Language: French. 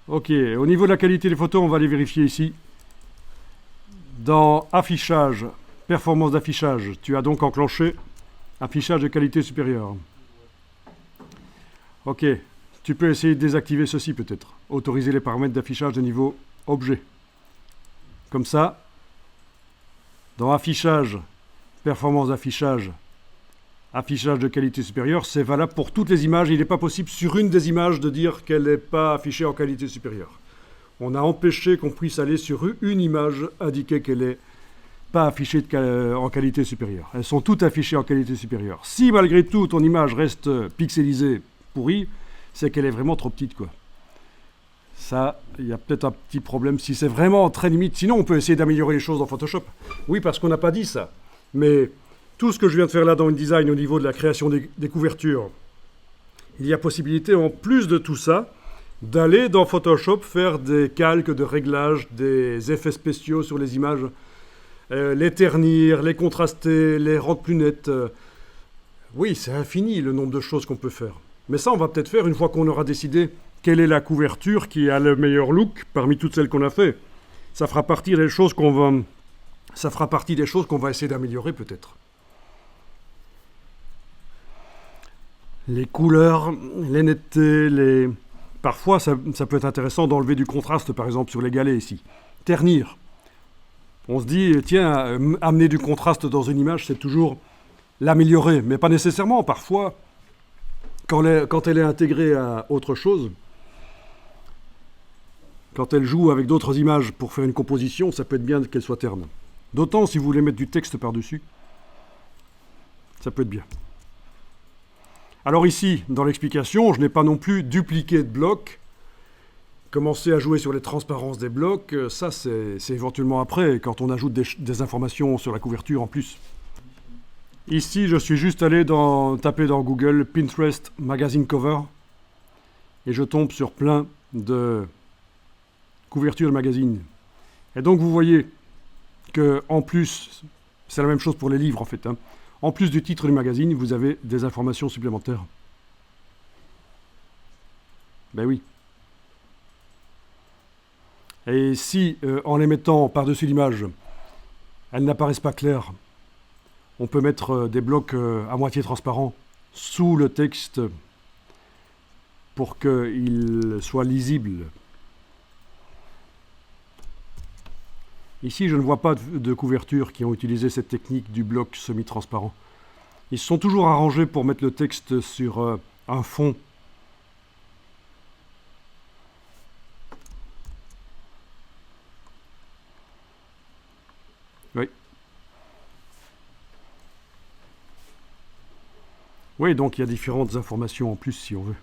Ok, au niveau de la qualité des photos, on va les vérifier ici. Dans affichage, performance d'affichage, tu as donc enclenché affichage de qualité supérieure. Ok, tu peux essayer de désactiver ceci peut-être. Autoriser les paramètres d'affichage de niveau objet. Comme ça, dans affichage, performance d'affichage, affichage de qualité supérieure, c'est valable pour toutes les images. Il n'est pas possible sur une des images de dire qu'elle n'est pas affichée en qualité supérieure. On a empêché qu'on puisse aller sur une image indiquer qu'elle n'est pas affichée en qualité supérieure. Elles sont toutes affichées en qualité supérieure. Si malgré tout ton image reste pixelisée, pourrie, c'est qu'elle est vraiment trop petite, quoi. Ça, il y a peut-être un petit problème si c'est vraiment très limite. Sinon, on peut essayer d'améliorer les choses dans Photoshop. Oui, parce qu'on n'a pas dit ça. Mais tout ce que je viens de faire là dans InDesign au niveau de la création des couvertures, il y a possibilité, en plus de tout ça, d'aller dans Photoshop faire des calques de réglage, des effets spéciaux sur les images, les ternir, les contraster, les rendre plus nettes. Oui, c'est infini le nombre de choses qu'on peut faire. Mais ça, on va peut-être faire une fois qu'on aura décidé quelle est la couverture qui a le meilleur look parmi toutes celles qu'on a fait. Ça fera partie des choses qu'on va essayer d'améliorer peut-être. Les couleurs, les nettetés, parfois ça peut être intéressant d'enlever du contraste, par exemple sur les galets ici. Ternir. On se dit, tiens, amener du contraste dans une image, c'est toujours l'améliorer, mais pas nécessairement. Parfois, quand elle est intégrée à autre chose, quand elle joue avec d'autres images pour faire une composition, ça peut être bien qu'elle soit terne. D'autant si vous voulez mettre du texte par-dessus, ça peut être bien. Alors ici, dans l'explication, je n'ai pas non plus dupliqué de blocs. Commencer à jouer sur les transparences des blocs, ça c'est éventuellement après, quand on ajoute des informations sur la couverture en plus. Ici, je suis juste allé taper dans Google Pinterest Magazine Cover et je tombe sur plein de couvertures de magazines. Et donc vous voyez que en plus, c'est la même chose pour les livres en fait, hein. En plus du titre du magazine, vous avez des informations supplémentaires. Ben oui. Et si, en les mettant par-dessus l'image, elles n'apparaissent pas claires, on peut mettre des blocs à moitié transparents sous le texte pour qu'il soit lisible. Ici, je ne vois pas de couverture qui ont utilisé cette technique du bloc semi-transparent. Ils se sont toujours arrangés pour mettre le texte sur un fond. Oui. Oui, donc il y a différentes informations en plus si on veut.